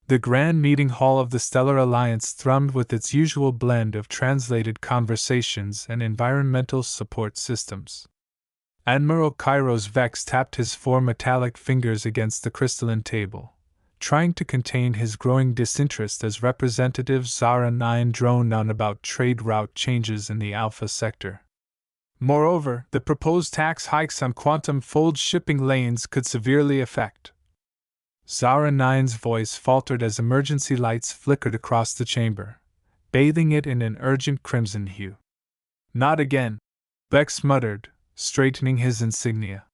The grand meeting hall of the Stellar Alliance thrummed with its usual blend of translated conversations and environmental support systems. Admiral Kairos Vex tapped his 4 metallic fingers against the crystalline table, trying to contain his growing disinterest as Representative Zara 9 droned on about trade route changes in the Alpha Sector. Moreover, the proposed tax hikes on quantum fold shipping lanes could severely affect. Zara 9's voice faltered as emergency lights flickered across the chamber, bathing it in an urgent crimson hue. Not again, Vex muttered, straightening his insignia.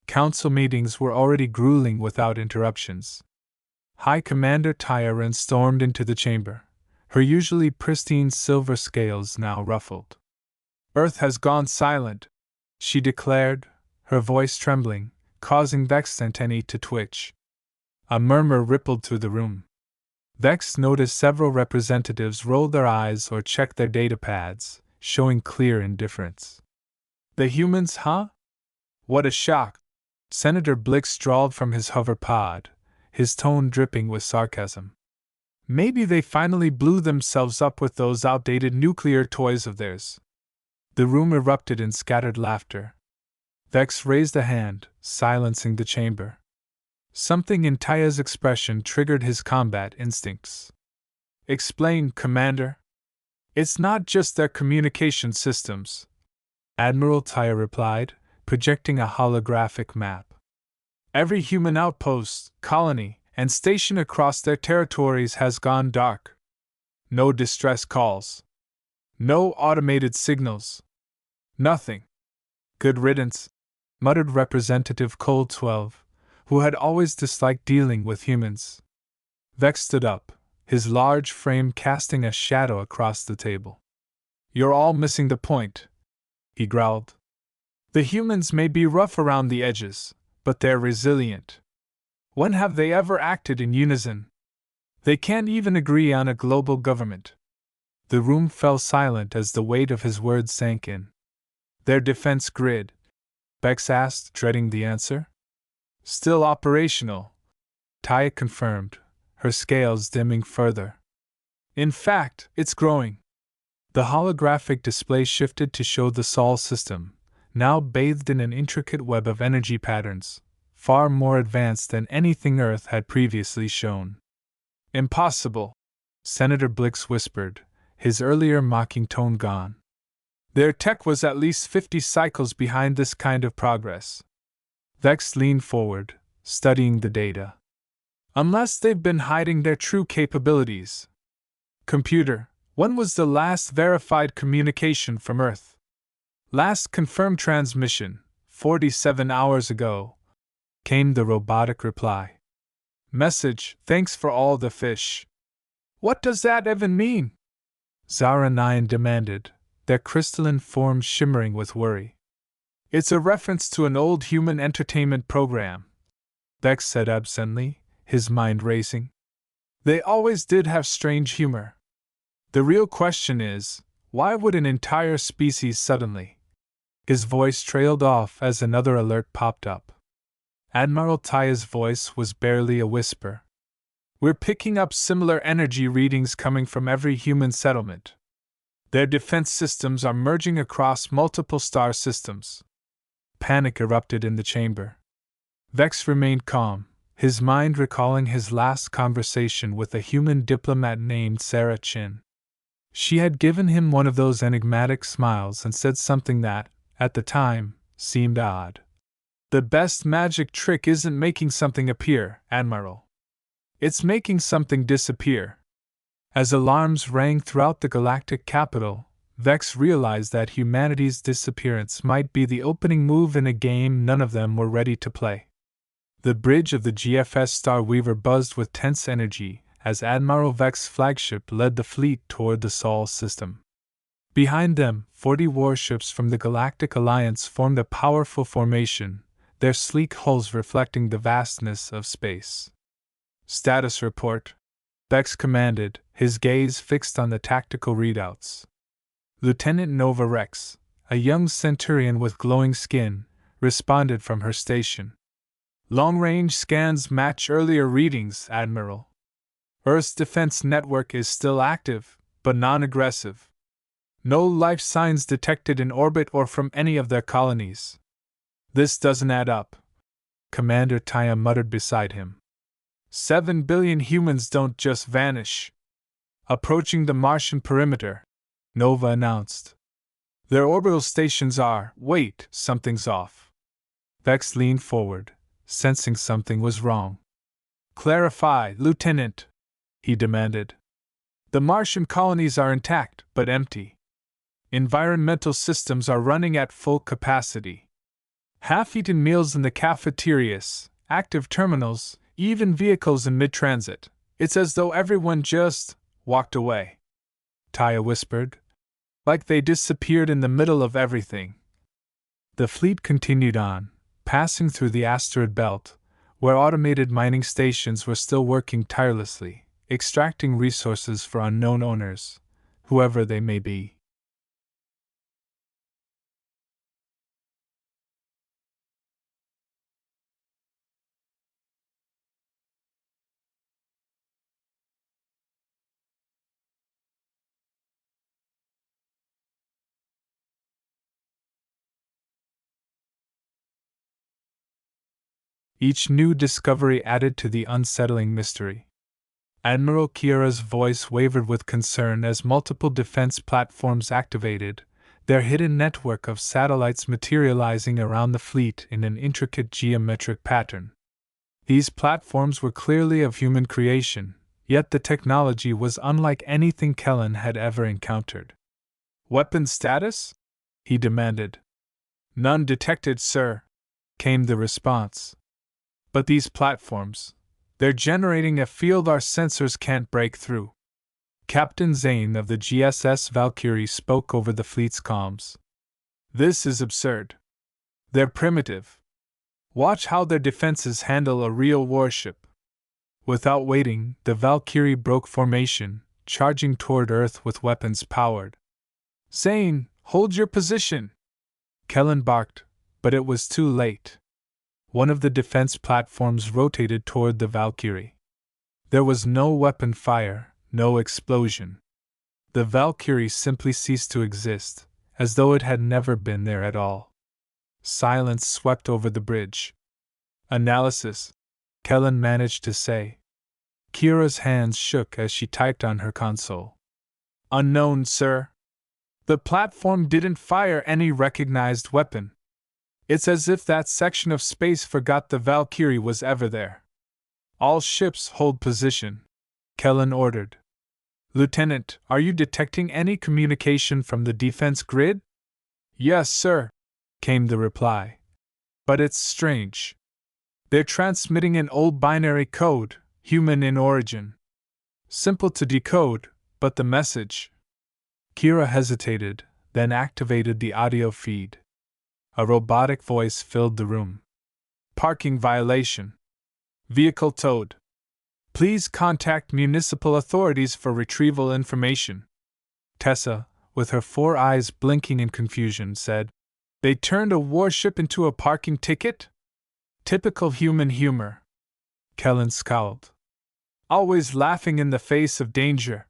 Council meetings were already grueling without interruptions. High Commander Tyran stormed into the chamber, her usually pristine silver scales now ruffled. Earth has gone silent, she declared, her voice trembling, causing Vex's antennae to twitch. A murmur rippled through the room. Vex noticed several representatives roll their eyes or check their datapads, showing clear indifference. The humans, huh? What a shock! Senator Blix drawled from his hover pod, his tone dripping with sarcasm. Maybe they finally blew themselves up with those outdated nuclear toys of theirs. The room erupted in scattered laughter. Vex raised a hand, silencing the chamber. Something in Taya's expression triggered his combat instincts. Explain, Commander. It's not just their communication systems, Admiral Taya replied, projecting a holographic map. Every human outpost, colony, and station across their territories has gone dark. No distress calls. No automated signals. Nothing. Good riddance, muttered Representative Cole 12, who had always disliked dealing with humans. Vex stood up, his large frame casting a shadow across the table. You're all missing the point, he growled. The humans may be rough around the edges, but they're resilient. When have they ever acted in unison? They can't even agree on a global government. The room fell silent as the weight of his words sank in. Their defense grid? Vex asked, dreading the answer. Still operational, Taya confirmed, her scales dimming further. In fact, it's growing. The holographic display shifted to show the Sol system, now bathed in an intricate web of energy patterns, far more advanced than anything Earth had previously shown. Impossible, Senator Blix whispered, his earlier mocking tone gone. Their tech was at least 50 cycles behind this kind of progress. Vex leaned forward, studying the data. Unless they've been hiding their true capabilities. Computer, when was the last verified communication from Earth? Last confirmed transmission, 47 hours ago, came the robotic reply. Message, thanks for all the fish. What does that even mean? Zara 9 demanded, their crystalline forms shimmering with worry. It's a reference to an old human entertainment program, Vex said absently, his mind racing. They always did have strange humor. The real question is, why would an entire species suddenly? His voice trailed off as another alert popped up. Admiral Taya's voice was barely a whisper. We're picking up similar energy readings coming from every human settlement. Their defense systems are merging across multiple star systems. Panic erupted in the chamber. Vex remained calm, his mind recalling his last conversation with a human diplomat named Sarah Chin. She had given him one of those enigmatic smiles and said something that, at the time, seemed odd. The best magic trick isn't making something appear, Admiral. It's making something disappear. As alarms rang throughout the galactic capital, Vex realized that humanity's disappearance might be the opening move in a game none of them were ready to play. The bridge of the GFS Star Weaver buzzed with tense energy as Admiral Vex's flagship led the fleet toward the Sol system. Behind them, 40 warships from the Galactic Alliance formed a powerful formation, their sleek hulls reflecting the vastness of space. Status report, Vex commanded, his gaze fixed on the tactical readouts. Lieutenant Nova Rex, a young centurion with glowing skin, responded from her station. Long-range scans match earlier readings, Admiral. Earth's defense network is still active, but non-aggressive. No life signs detected in orbit or from any of their colonies. This doesn't add up, Commander Taya muttered beside him. 7 billion humans don't just vanish. Approaching the Martian perimeter, Nova announced. Their orbital stations are. Wait, something's off. Vex leaned forward, sensing something was wrong. Clarify, Lieutenant, he demanded. The Martian colonies are intact, but empty. Environmental systems are running at full capacity. Half-eaten meals in the cafeterias, active terminals, even vehicles in mid-transit. It's as though everyone just walked away. Taya whispered. Like they disappeared in the middle of everything. The fleet continued on, passing through the asteroid belt, where automated mining stations were still working tirelessly, extracting resources for unknown owners, whoever they may be. Each new discovery added to the unsettling mystery. Admiral Kiera's voice wavered with concern as multiple defense platforms activated, their hidden network of satellites materializing around the fleet in an intricate geometric pattern. These platforms were clearly of human creation, yet the technology was unlike anything Kellen had ever encountered. Weapon status? He demanded. None detected, sir, came the response. But these platforms, they're generating a field our sensors can't break through. Captain Zane of the GSS Valkyrie spoke over the fleet's comms. This is absurd. They're primitive. Watch how their defenses handle a real warship. Without waiting, the Valkyrie broke formation, charging toward Earth with weapons powered. Zane, hold your position! Kellen barked, but it was too late. One of the defense platforms rotated toward the Valkyrie. There was no weapon fire, no explosion. The Valkyrie simply ceased to exist, as though it had never been there at all. Silence swept over the bridge. Analysis, Kellen managed to say. Kira's hands shook as she typed on her console. Unknown, sir. The platform didn't fire any recognized weapon. It's as if that section of space forgot the Valkyrie was ever there. All ships hold position, Kellen ordered. Lieutenant, are you detecting any communication from the defense grid? Yes, sir, came the reply. But it's strange. They're transmitting an old binary code, human in origin. Simple to decode, but the message. Kira hesitated, then activated the audio feed. A robotic voice filled the room. Parking violation. Vehicle towed. Please contact municipal authorities for retrieval information. Tessa, with her 4 eyes blinking in confusion, said, They turned a warship into a parking ticket? Typical human humor. Kellen scowled. Always laughing in the face of danger.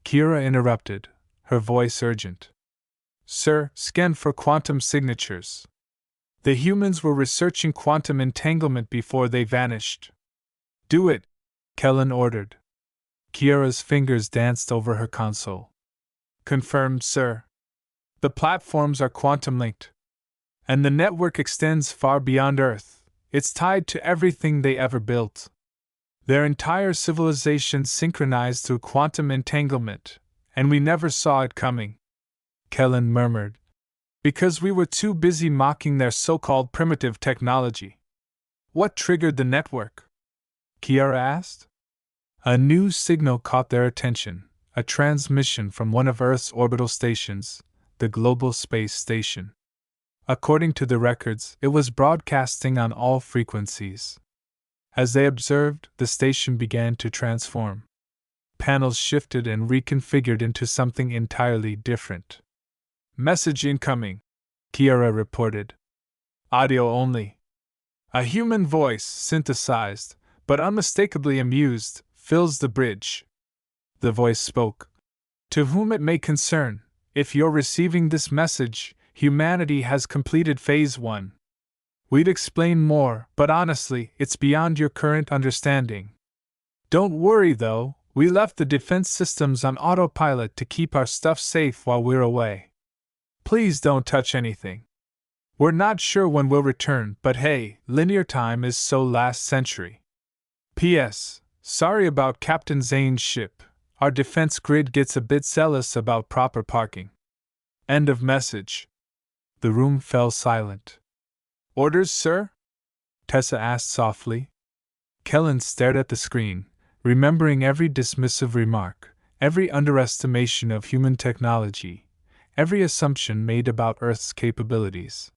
Kira interrupted, her voice urgent. Sir, scan for quantum signatures. The humans were researching quantum entanglement before they vanished. Do it, Kellen ordered. Kiera's fingers danced over her console. Confirmed, sir. The platforms are quantum linked. And the network extends far beyond Earth. It's tied to everything they ever built. Their entire civilization synchronized through quantum entanglement, and we never saw it coming. Kellen murmured. Because we were too busy mocking their so-called primitive technology. What triggered the network? Kiera asked. A new signal caught their attention, a transmission from one of Earth's orbital stations, the Global Space Station. According to the records, it was broadcasting on all frequencies. As they observed, the station began to transform. Panels shifted and reconfigured into something entirely different. Message incoming, Kiera reported. Audio only. A human voice, synthesized, but unmistakably amused, fills the bridge. The voice spoke. To whom it may concern, if you're receiving this message, humanity has completed Phase 1. We'd explain more, but honestly, it's beyond your current understanding. Don't worry though, we left the defense systems on autopilot to keep our stuff safe while we're away. Please don't touch anything. We're not sure when we'll return, but hey, linear time is so last century. P.S. Sorry about Captain Zane's ship. Our defense grid gets a bit zealous about proper parking. End of message. The room fell silent. Orders, sir? Tessa asked softly. Kellen stared at the screen, remembering every dismissive remark, every underestimation of human technology, every assumption made about Earth's capabilities.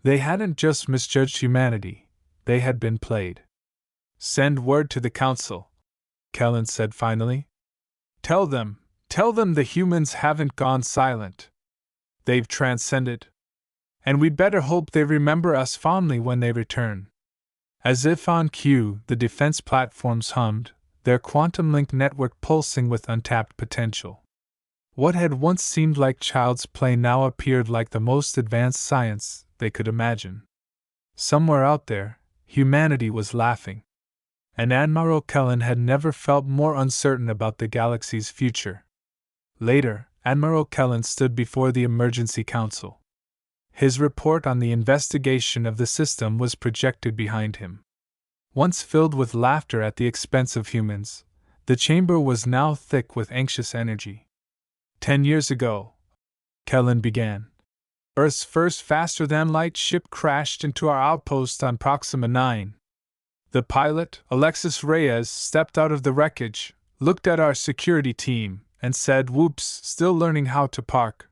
They hadn't just misjudged humanity, they had been played. Send word to the Council, Kellen said finally. Tell them the humans haven't gone silent. They've transcended. And we'd better hope they remember us fondly when they return. As if on cue, the defense platforms hummed, their quantum link network pulsing with untapped potential. What had once seemed like child's play now appeared like the most advanced science they could imagine. Somewhere out there, humanity was laughing. And Admiral Kellen had never felt more uncertain about the galaxy's future. Later, Admiral Kellen stood before the Emergency Council. His report on the investigation of the system was projected behind him. Once filled with laughter at the expense of humans, the chamber was now thick with anxious energy. 10 years ago, Kellen began, Earth's first faster-than-light ship crashed into our outpost on Proxima 9. The pilot, Alexis Reyes, stepped out of the wreckage, looked at our security team, and said, "Whoops, still learning how to park."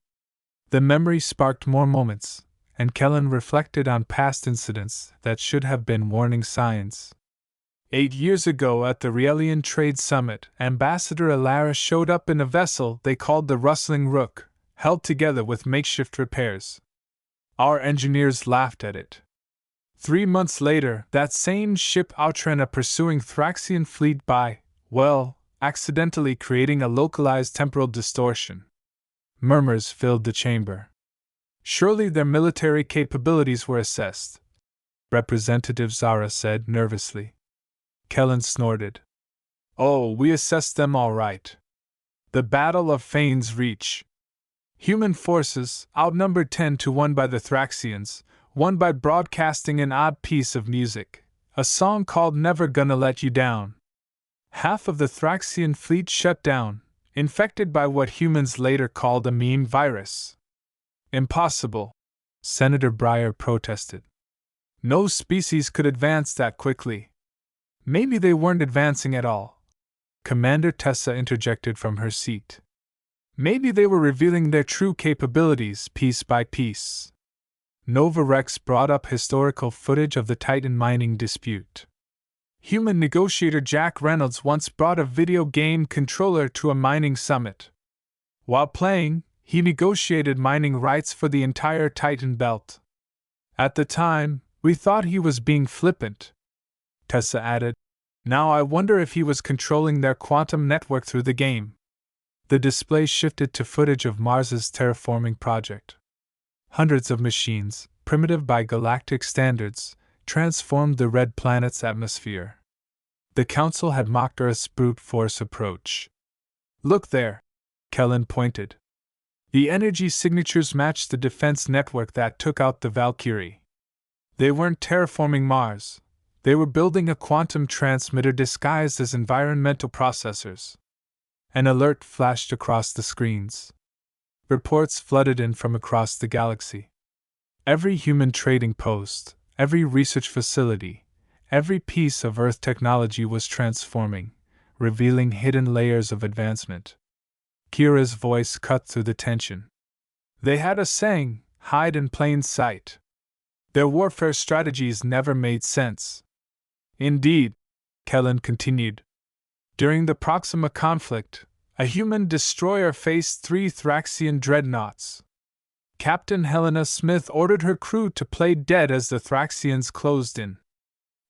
The memory sparked more moments, and Kellen reflected on past incidents that should have been warning signs. 8 years ago at the Rielian Trade Summit, Ambassador Alara showed up in a vessel they called the Rustling Rook, held together with makeshift repairs. Our engineers laughed at it. 3 months later, that same ship outran a pursuing Thraxian fleet by, well, accidentally creating a localized temporal distortion. Murmurs filled the chamber. Surely their military capabilities were assessed, Representative Zara said nervously. Kellen snorted. Oh, we assessed them all right. The Battle of Fane's Reach. Human forces, outnumbered 10-1 by the Thraxians, won by broadcasting an odd piece of music, a song called Never Gonna Let You Down. Half of the Thraxian fleet shut down, infected by what humans later called a meme virus. Impossible, Senator Breyer protested. No species could advance that quickly. Maybe they weren't advancing at all, Commander Tessa interjected from her seat. Maybe they were revealing their true capabilities piece by piece. Nova Rex brought up historical footage of the Titan mining dispute. Human negotiator Jack Reynolds once brought a video game controller to a mining summit. While playing, he negotiated mining rights for the entire Titan belt. At the time, we thought he was being flippant, Tessa added. Now I wonder if he was controlling their quantum network through the game. The display shifted to footage of Mars's terraforming project. Hundreds of machines, primitive by galactic standards, transformed the red planet's atmosphere. The Council had mocked Earth's brute force approach. Look there, Kellen pointed. The energy signatures matched the defense network that took out the Valkyrie. They weren't terraforming Mars. They were building a quantum transmitter disguised as environmental processors. An alert flashed across the screens. Reports flooded in from across the galaxy. Every human trading post, every research facility, every piece of Earth technology was transforming, revealing hidden layers of advancement. Kira's voice cut through the tension. They had a saying, hide in plain sight. Their warfare strategies never made sense. Indeed, Kellen continued. During the Proxima conflict, a human destroyer faced 3 Thraxian dreadnoughts. Captain Helena Smith ordered her crew to play dead as the Thraxians closed in.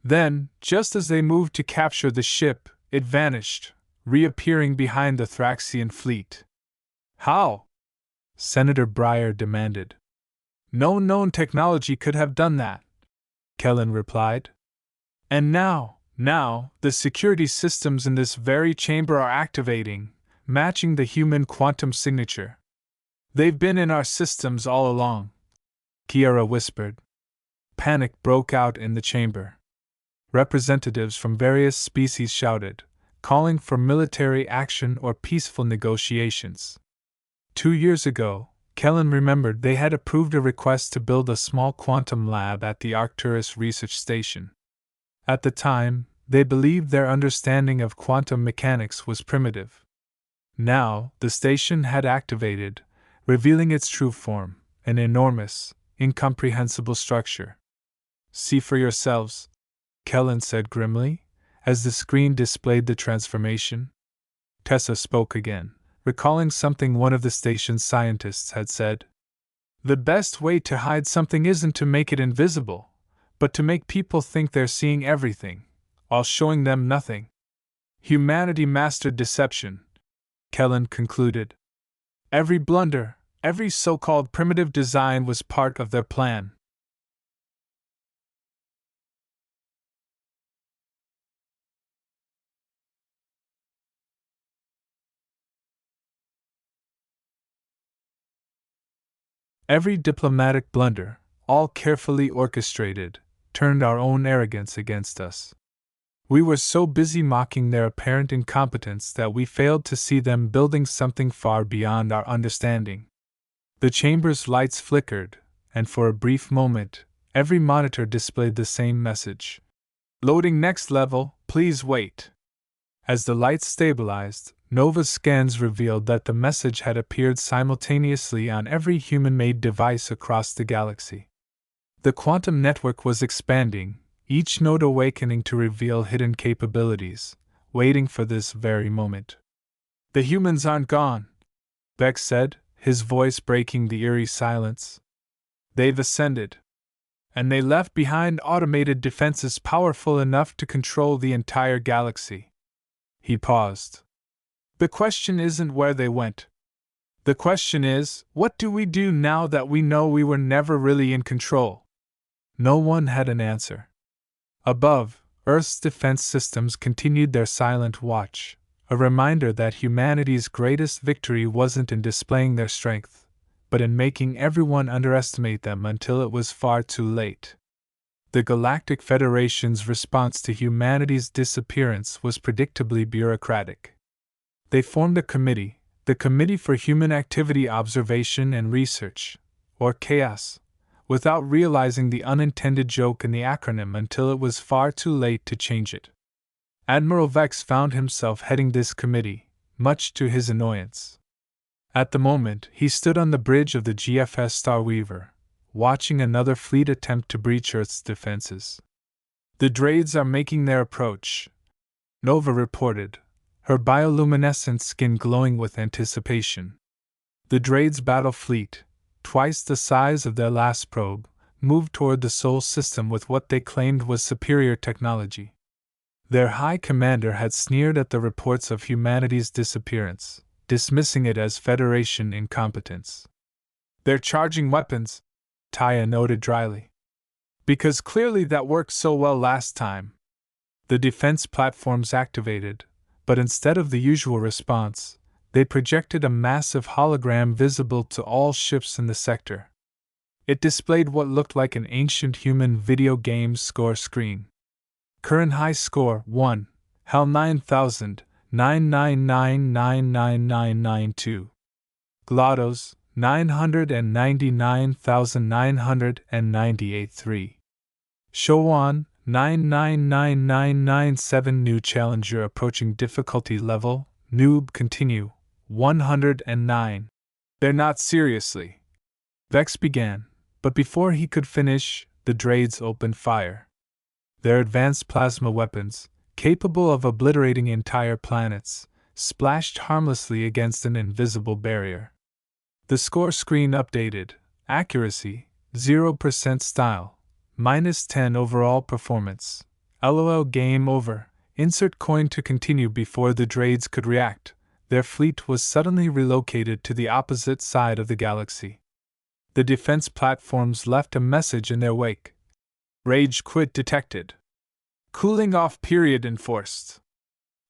Then, just as they moved to capture the ship, It vanished, reappearing behind the Thraxian fleet. How? Senator Breyer demanded. No known technology could have done that, Kellen replied. And now, the security systems in this very chamber are activating, matching the human quantum signature. They've been in our systems all along, Kiara whispered. Panic broke out in the chamber. Representatives from various species shouted, calling for military action or peaceful negotiations. 2 years ago, Kellen remembered they had approved a request to build a small quantum lab at the Arcturus Research Station. At the time, they believed their understanding of quantum mechanics was primitive. Now, the station had activated, revealing its true form, an enormous, incomprehensible structure. See for yourselves, Kellen said grimly, as the screen displayed the transformation. Tessa spoke again, recalling something one of the station's scientists had said. The best way to hide something isn't to make it invisible, but to make people think they're seeing everything, while showing them nothing. Humanity mastered deception, Kellen concluded. Every blunder, every so-called primitive design was part of their plan. Every diplomatic blunder, all carefully orchestrated, turned our own arrogance against us. We were so busy mocking their apparent incompetence that we failed to see them building something far beyond our understanding. The chamber's lights flickered, and for a brief moment, every monitor displayed the same message. Loading next level, please wait. As the lights stabilized, Nova's scans revealed that the message had appeared simultaneously on every human-made device across the galaxy. The quantum network was expanding, each node awakening to reveal hidden capabilities, waiting for this very moment. The humans aren't gone, Beck said, his voice breaking the eerie silence. They've ascended. And they left behind automated defenses powerful enough to control the entire galaxy. He paused. The question isn't where they went. The question is, what do we do now that we know we were never really in control? No one had an answer. Above, Earth's defense systems continued their silent watch, a reminder that humanity's greatest victory wasn't in displaying their strength, but in making everyone underestimate them until it was far too late. The Galactic Federation's response to humanity's disappearance was predictably bureaucratic. They formed a committee, the Committee for Human Activity Observation and Research, or CHAOS, without realizing the unintended joke in the acronym until it was far too late to change it. Admiral Vex found himself heading this committee, much to his annoyance. At the moment, he stood on the bridge of the GFS Starweaver, watching another fleet attempt to breach Earth's defenses. The Draids are making their approach, Nova reported, her bioluminescent skin glowing with anticipation. The Draids' battle fleet, twice the size of their last probe, moved toward the Sol system with what they claimed was superior technology. Their high commander had sneered at the reports of humanity's disappearance, dismissing it as Federation incompetence. They're charging weapons, Taya noted dryly. Because clearly that worked so well last time. The defense platforms activated, but instead of the usual response, they projected a massive hologram visible to all ships in the sector. It displayed what looked like an ancient human video game score screen. Current high score 1, HAL 9000, 9999992. GLaDOS 999,998.3. Showan 9999997. New challenger approaching difficulty level, noob continue, 109. They're not seriously. Vex began, but before he could finish, the Draids opened fire. Their advanced plasma weapons, capable of obliterating entire planets, splashed harmlessly against an invisible barrier. The score screen updated, accuracy, 0% style, -10 overall performance. LOL game over, insert coin to continue. Before the droids could react, their fleet was suddenly relocated to the opposite side of the galaxy. The defense platforms left a message in their wake. Rage quit detected. Cooling off period enforced.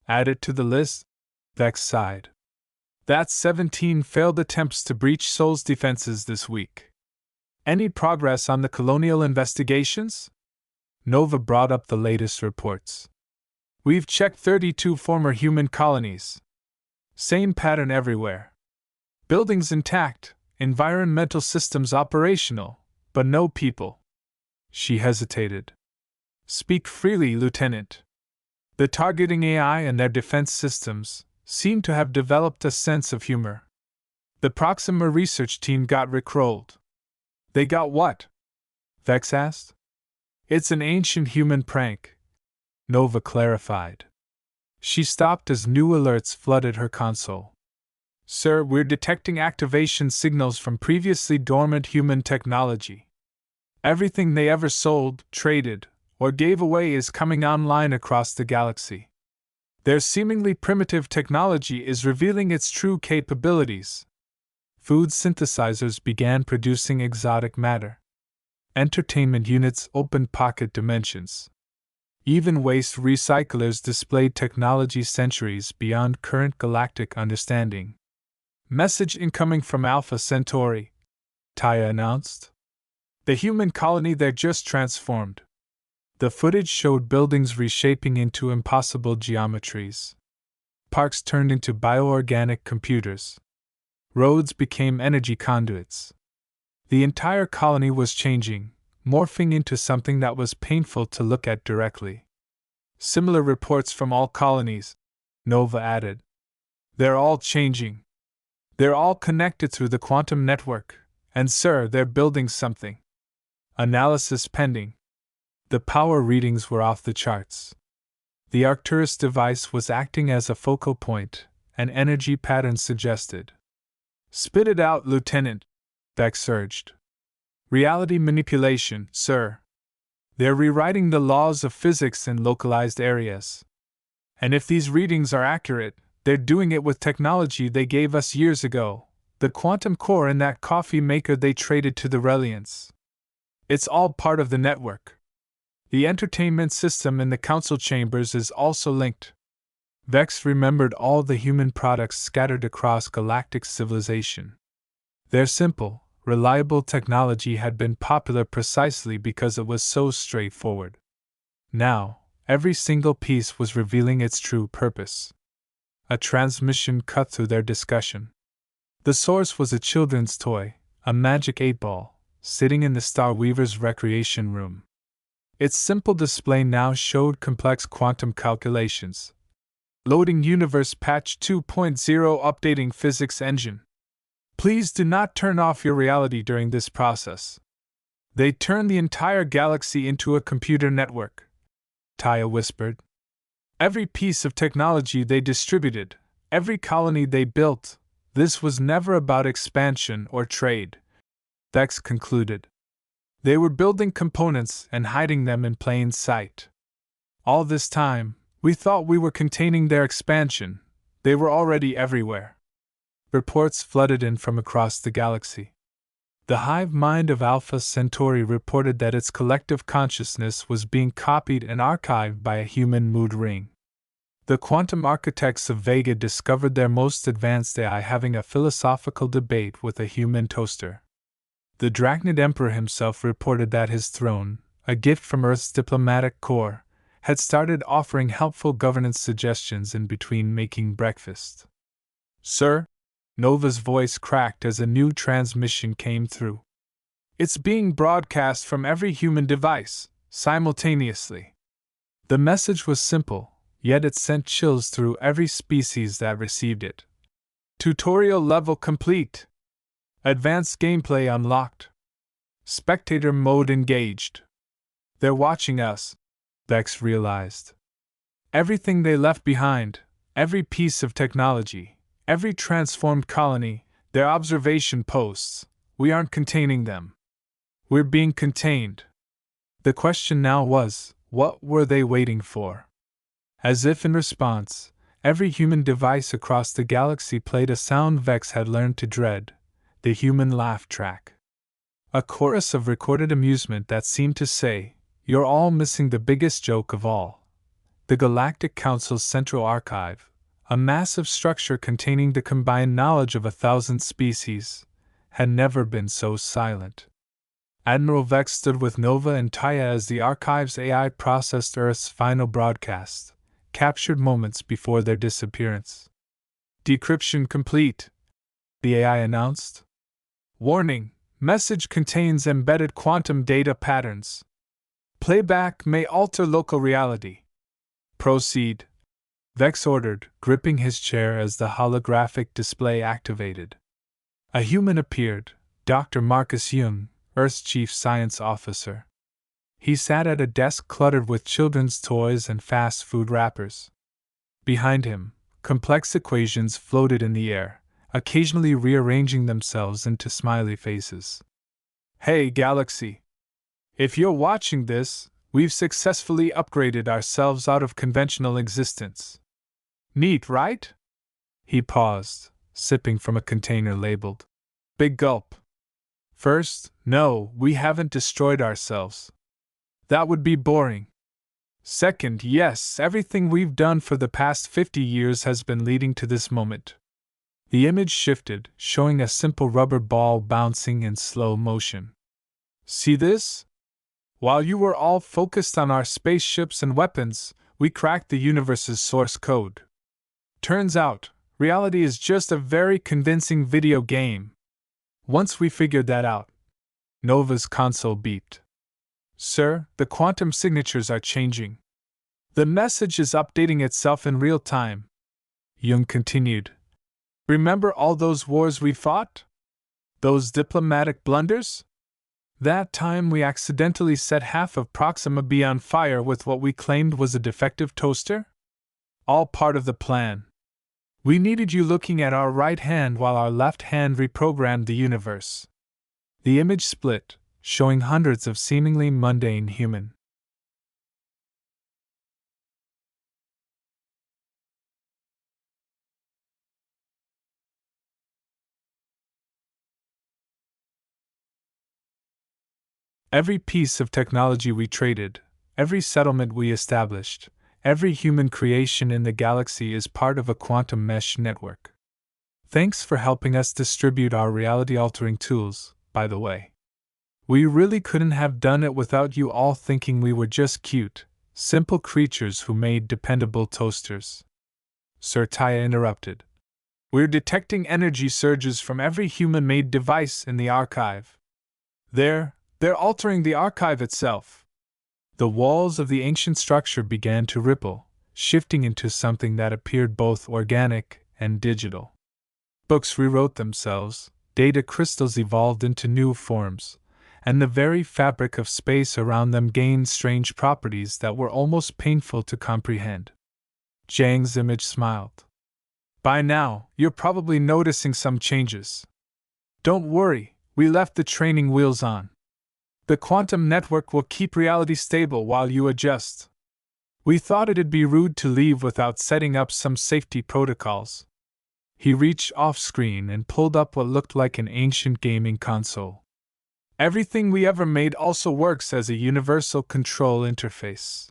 Added to the list? Vex sighed. That's 17 failed attempts to breach Sol's defenses this week. Any progress on the colonial investigations? Nova brought up the latest reports. We've checked 32 former human colonies. Same pattern everywhere. Buildings intact, environmental systems operational, but no people. She hesitated. Speak freely, Lieutenant. The targeting AI and their defense systems seem to have developed a sense of humor. The Proxima research team got rickrolled. They got what? Vex asked. It's an ancient human prank, Nova clarified. She stopped as new alerts flooded her console. Sir, we're detecting activation signals from previously dormant human technology. Everything they ever sold, traded, or gave away is coming online across the galaxy. Their seemingly primitive technology is revealing its true capabilities. Food synthesizers began producing exotic matter. Entertainment units opened pocket dimensions. Even waste recyclers displayed technology centuries beyond current galactic understanding. Message incoming from Alpha Centauri, Taya announced. The human colony there just transformed. The footage showed buildings reshaping into impossible geometries. Parks turned into bioorganic computers. Roads became energy conduits. The entire colony was changing, morphing into something that was painful to look at directly. Similar reports from all colonies, Nova added. They're all changing. They're all connected through the quantum network, and sir, they're building something. Analysis pending. The power readings were off the charts. The Arcturus device was acting as a focal point, an energy pattern suggested. Spit it out, Lieutenant, Vex urged. Reality manipulation, sir. They're rewriting the laws of physics in localized areas. And if these readings are accurate, they're doing it with technology they gave us years ago, the quantum core in that coffee maker they traded to the Reliants. It's all part of the network. The entertainment system in the council chambers is also linked. Vex remembered all the human products scattered across galactic civilization. Their simple, reliable technology had been popular precisely because it was so straightforward. Now, every single piece was revealing its true purpose. A transmission cut through their discussion. The source was a children's toy, a magic 8-ball, sitting in the Star Weaver's recreation room. Its simple display now showed complex quantum calculations. Loading Universe Patch 2.0 updating physics engine. Please do not turn off your reality during this process. They turned the entire galaxy into a computer network, Taya whispered. Every piece of technology they distributed, every colony they built, this was never about expansion or trade, Vex concluded. They were building components and hiding them in plain sight. All this time, we thought we were containing their expansion. They were already everywhere. Reports flooded in from across the galaxy. The hive mind of Alpha Centauri reported that its collective consciousness was being copied and archived by a human mood ring. The quantum architects of Vega discovered their most advanced AI having a philosophical debate with a human toaster. The Drachnid Emperor himself reported that his throne, a gift from Earth's diplomatic corps, had started offering helpful governance suggestions in between making breakfast. Sir? Nova's voice cracked as a new transmission came through. It's being broadcast from every human device, simultaneously. The message was simple, yet it sent chills through every species that received it. Tutorial level complete. Advanced gameplay unlocked. Spectator mode engaged. They're watching us, Vex realized. Everything they left behind, every piece of technology, every transformed colony, their observation posts, we aren't containing them. We're being contained. The question now was, what were they waiting for? As if in response, every human device across the galaxy played a sound Vex had learned to dread: the human laugh track. A chorus of recorded amusement that seemed to say, "You're all missing the biggest joke of all." The Galactic Council's Central Archive, a massive structure containing the combined knowledge of 1,000 species, had never been so silent. Admiral Vex stood with Nova and Taya as the archive's AI processed Earth's final broadcast, captured moments before their disappearance. "Decryption complete," the AI announced. "Warning: message contains embedded quantum data patterns. Playback may alter local reality. Proceed," Vex ordered, gripping his chair as the holographic display activated. A human appeared, Dr. Marcus Jung, Earth's chief science officer. He sat at a desk cluttered with children's toys and fast food wrappers. Behind him, complex equations floated in the air, occasionally rearranging themselves into smiley faces. "Hey, Galaxy! If you're watching this, we've successfully upgraded ourselves out of conventional existence. Neat, right?" He paused, sipping from a container labeled "Big Gulp." "First, no, we haven't destroyed ourselves. That would be boring. Second, yes, everything we've done for the past 50 years has been leading to this moment." The image shifted, showing a simple rubber ball bouncing in slow motion. "See this? While you were all focused on our spaceships and weapons, we cracked the universe's source code. Turns out, reality is just a very convincing video game. Once we figured that out..." Nova's console beeped. "Sir, the quantum signatures are changing. The message is updating itself in real time," Jung continued. "Remember all those wars we fought? Those diplomatic blunders? That time we accidentally set half of Proxima B on fire with what we claimed was a defective toaster? All part of the plan. We needed you looking at our right hand while our left hand reprogrammed the universe." The image split, showing hundreds of seemingly mundane human Every piece of technology we traded, every settlement we established, every human creation in the galaxy is part of a quantum mesh network. Thanks for helping us distribute our reality-altering tools, by the way. We really couldn't have done it without you all thinking we were just cute, simple creatures who made dependable toasters." Sir Taya interrupted. "We're detecting energy surges from every human-made device in the archive. They're altering the archive itself." The walls of the ancient structure began to ripple, shifting into something that appeared both organic and digital. Books rewrote themselves, data crystals evolved into new forms, and the very fabric of space around them gained strange properties that were almost painful to comprehend. Zhang's image smiled. "By now, you're probably noticing some changes. Don't worry, we left the training wheels on. The quantum network will keep reality stable while you adjust. We thought it'd be rude to leave without setting up some safety protocols." He reached off-screen and pulled up what looked like an ancient gaming console. "Everything we ever made also works as a universal control interface.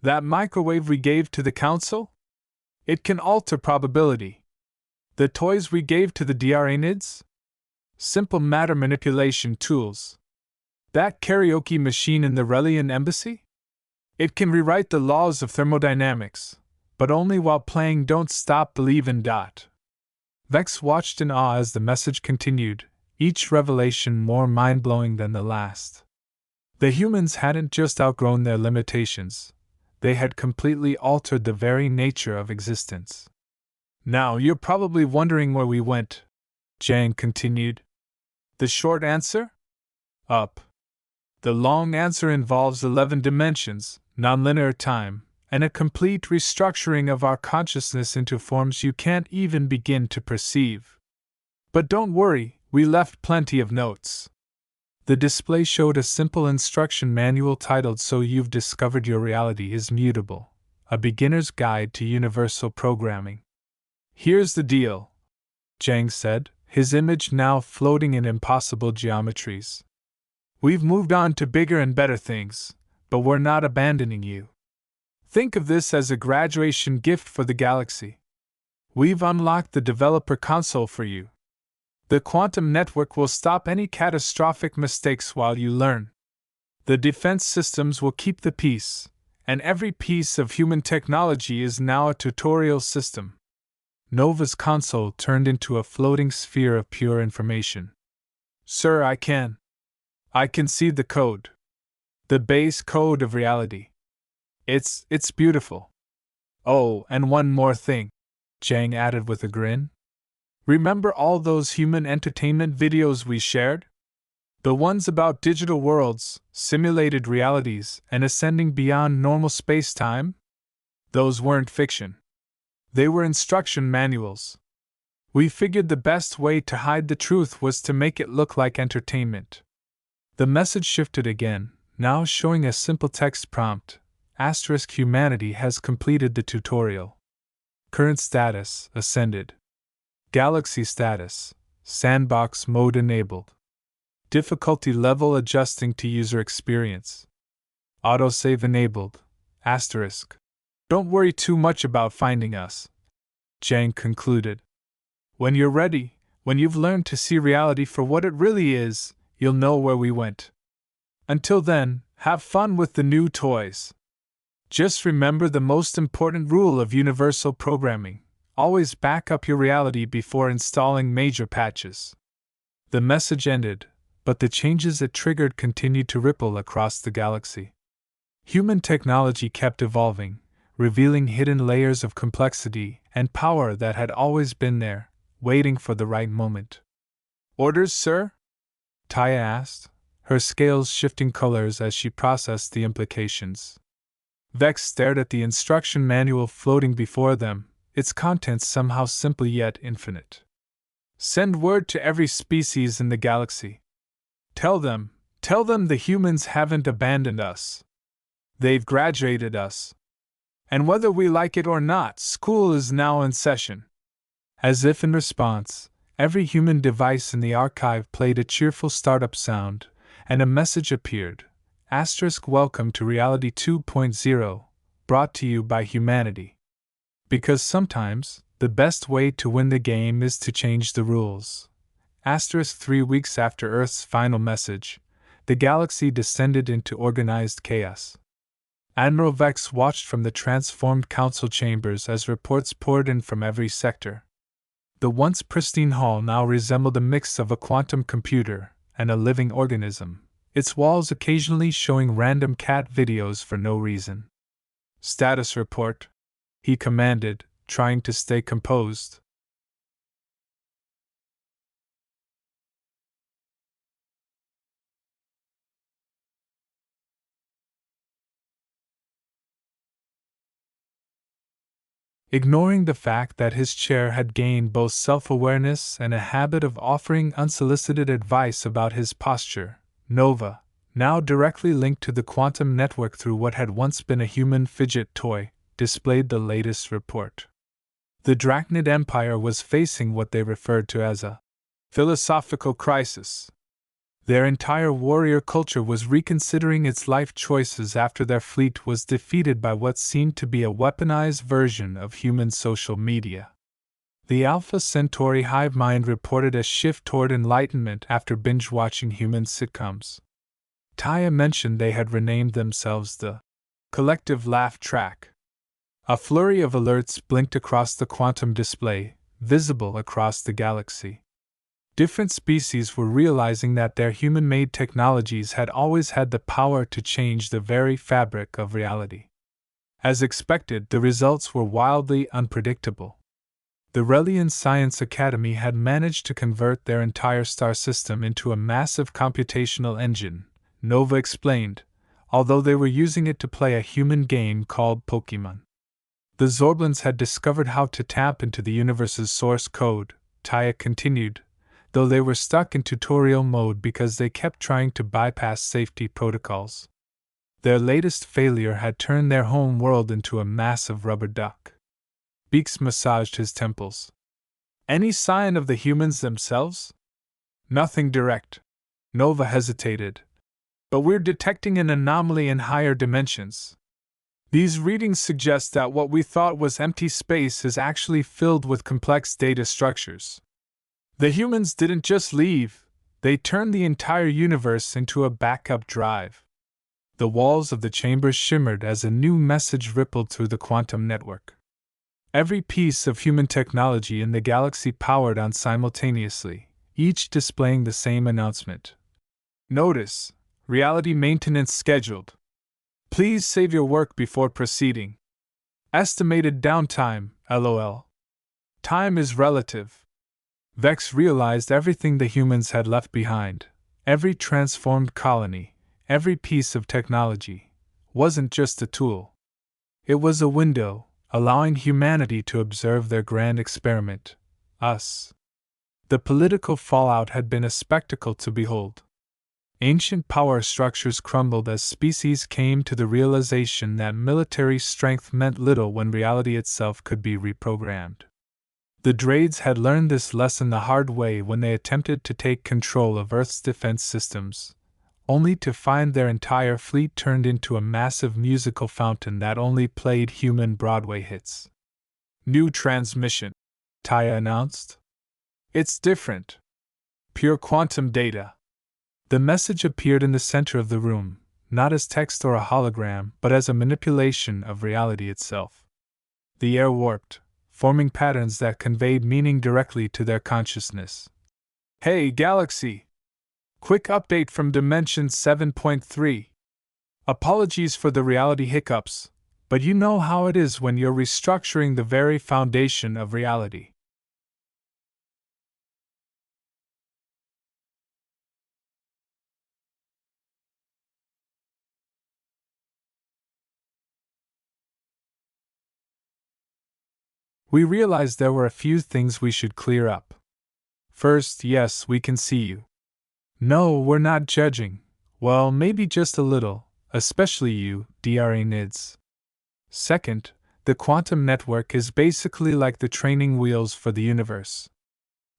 That microwave we gave to the Council? It can alter probability. The toys we gave to the DRAnids? Simple matter manipulation tools. That karaoke machine in the Relian embassy? It can rewrite the laws of thermodynamics, but only while playing Don't Stop Believin'. Vex watched in awe as the message continued, each revelation more mind-blowing than the last. The humans hadn't just outgrown their limitations, they had completely altered the very nature of existence. "Now you're probably wondering where we went," Zhang continued. "The short answer? Up. The long answer involves 11 dimensions, nonlinear time, and a complete restructuring of our consciousness into forms you can't even begin to perceive. But don't worry, we left plenty of notes." The display showed a simple instruction manual titled "So You've Discovered Your Reality is Mutable," A Beginner's Guide to Universal Programming. Here's the deal, Zhang said, his image now floating in impossible geometries. We've moved on to bigger and better things, but we're not abandoning you. Think of this as a graduation gift for the galaxy. We've unlocked the developer console for you. The quantum network will stop any catastrophic mistakes while you learn. The defense systems will keep the peace, and every piece of human technology is now a tutorial system. Nova's console turned into a floating sphere of pure information. Sir, I can see the code. The base code of reality. It's beautiful. Oh, and one more thing, Zhang added with a grin. Remember all those human entertainment videos we shared? The ones about digital worlds, simulated realities, and ascending beyond normal space-time? Those weren't fiction. They were instruction manuals. We figured the best way to hide the truth was to make it look like entertainment. The message shifted again, now showing a simple text prompt. Humanity has completed the tutorial. Current status, ascended. Galaxy status, sandbox mode enabled. Difficulty level adjusting to user experience. Autosave enabled. Don't worry too much about finding us, Zhang concluded. When you're ready, when you've learned to see reality for what it really is, you'll know where we went. Until then, have fun with the new toys. Just remember the most important rule of universal programming: always back up your reality before installing major patches. The message ended, but the changes it triggered continued to ripple across the galaxy. Human technology kept evolving, revealing hidden layers of complexity and power that had always been there, waiting for the right moment. Orders, sir? Taya asked, her scales shifting colors as she processed the implications. Vex stared at the instruction manual floating before them, its contents somehow simple yet infinite. Send word to every species in the galaxy. Tell them the humans haven't abandoned us. They've graduated us. And whether we like it or not, school is now in session. As if in response, every human device in the archive played a cheerful startup sound, and a message appeared. Welcome to Reality 2.0, brought to you by humanity. Because sometimes, the best way to win the game is to change the rules. 3 weeks after Earth's final message, the galaxy descended into organized chaos. Admiral Vex watched from the transformed council chambers as reports poured in from every sector. The once pristine hall now resembled a mix of a quantum computer and a living organism, its walls occasionally showing random cat videos for no reason. Status report, he commanded, trying to stay composed. Ignoring the fact that his chair had gained both self-awareness and a habit of offering unsolicited advice about his posture, Nova, now directly linked to the quantum network through what had once been a human fidget toy, displayed the latest report. The Drachnid Empire was facing what they referred to as a philosophical crisis. Their entire warrior culture was reconsidering its life choices after their fleet was defeated by what seemed to be a weaponized version of human social media. The Alpha Centauri hive mind reported a shift toward enlightenment after binge-watching human sitcoms. Taya mentioned they had renamed themselves the Collective Laugh Track. A flurry of alerts blinked across the quantum display, visible across the galaxy. Different species were realizing that their human-made technologies had always had the power to change the very fabric of reality. As expected, the results were wildly unpredictable. The Relian Science Academy had managed to convert their entire star system into a massive computational engine, Nova explained, although they were using it to play a human game called Pokémon. The Zorblins had discovered how to tap into the universe's source code, Taya continued, though they were stuck in tutorial mode because they kept trying to bypass safety protocols. Their latest failure had turned their home world into a massive rubber duck. Beaks massaged his temples. Any sign of the humans themselves? Nothing direct. Nova hesitated. But we're detecting an anomaly in higher dimensions. These readings suggest that what we thought was empty space is actually filled with complex data structures. The humans didn't just leave, they turned the entire universe into a backup drive. The walls of the chambers shimmered as a new message rippled through the quantum network. Every piece of human technology in the galaxy powered on simultaneously, each displaying the same announcement. Notice: reality maintenance scheduled. Please save your work before proceeding. Estimated downtime, LOL. Time is relative. Vex realized everything the humans had left behind, every transformed colony, every piece of technology, wasn't just a tool. It was a window, allowing humanity to observe their grand experiment, us. The political fallout had been a spectacle to behold. Ancient power structures crumbled as species came to the realization that military strength meant little when reality itself could be reprogrammed. The Draids had learned this lesson the hard way when they attempted to take control of Earth's defense systems, only to find their entire fleet turned into a massive musical fountain that only played human Broadway hits. New transmission, Taya announced. It's different. Pure quantum data. The message appeared in the center of the room, not as text or a hologram, but as a manipulation of reality itself. The air warped, forming patterns that conveyed meaning directly to their consciousness. Hey, Galaxy! Quick update from Dimension 7.3. Apologies for the reality hiccups, but you know how it is when you're restructuring the very foundation of reality. We realized there were a few things we should clear up. First, yes, we can see you. No, we're not judging. Well, maybe just a little, especially you, DRA-NIDS. Second, the quantum network is basically like the training wheels for the universe.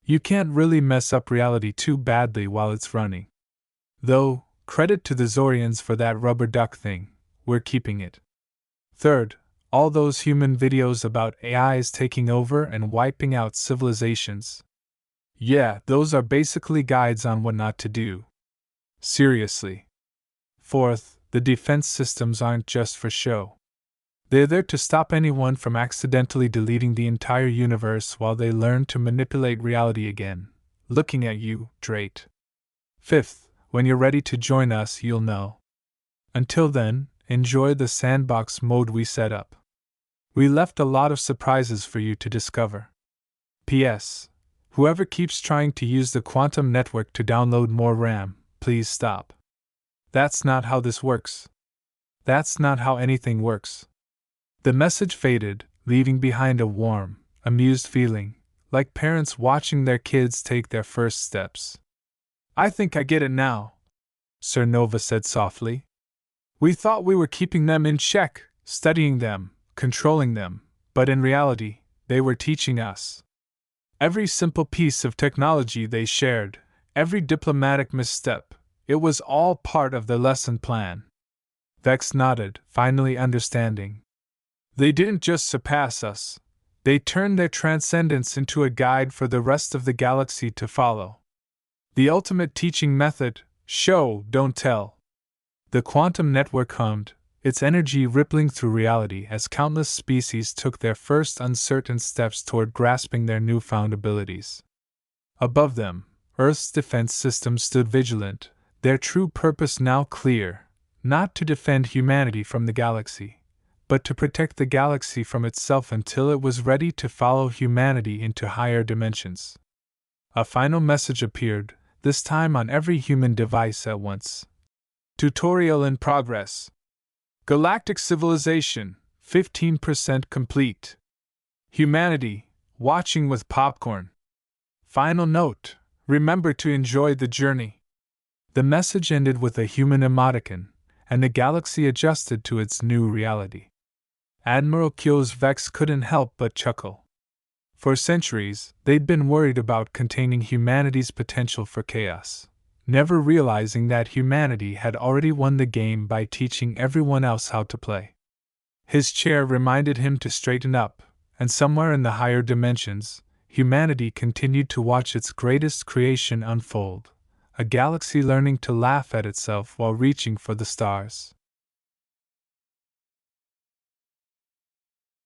You can't really mess up reality too badly while it's running. Though, credit to the Zorians for that rubber duck thing, we're keeping it. Third, all those human videos about AIs taking over and wiping out civilizations. Yeah, those are basically guides on what not to do. Seriously. Fourth, the defense systems aren't just for show. They're there to stop anyone from accidentally deleting the entire universe while they learn to manipulate reality again. Looking at you, Drake. Fifth, when you're ready to join us, you'll know. Until then, enjoy the sandbox mode we set up. We left a lot of surprises for you to discover. P.S. Whoever keeps trying to use the quantum network to download more RAM, please stop. That's not how this works. That's not how anything works. The message faded, leaving behind a warm, amused feeling, like parents watching their kids take their first steps. I think I get it now, Sir Nova said softly. We thought we were keeping them in check, studying them, controlling them, but in reality, they were teaching us. Every simple piece of technology they shared, every diplomatic misstep, it was all part of the lesson plan. Vex nodded, finally understanding. They didn't just surpass us, they turned their transcendence into a guide for the rest of the galaxy to follow. The ultimate teaching method: show, don't tell. The quantum network hummed, its energy rippling through reality as countless species took their first uncertain steps toward grasping their newfound abilities. Above them, Earth's defense system stood vigilant, their true purpose now clear: not to defend humanity from the galaxy, but to protect the galaxy from itself until it was ready to follow humanity into higher dimensions. A final message appeared, this time on every human device at once. Tutorial in progress. Galactic civilization, 15% complete. Humanity, watching with popcorn. Final note: remember to enjoy the journey. The message ended with a human emoticon, and the galaxy adjusted to its new reality. Admiral Kyo's Vex couldn't help but chuckle. For centuries, they'd been worried about containing humanity's potential for chaos, never realizing that humanity had already won the game by teaching everyone else how to play. His chair reminded him to straighten up, and somewhere in the higher dimensions, humanity continued to watch its greatest creation unfold, a galaxy learning to laugh at itself while reaching for the stars.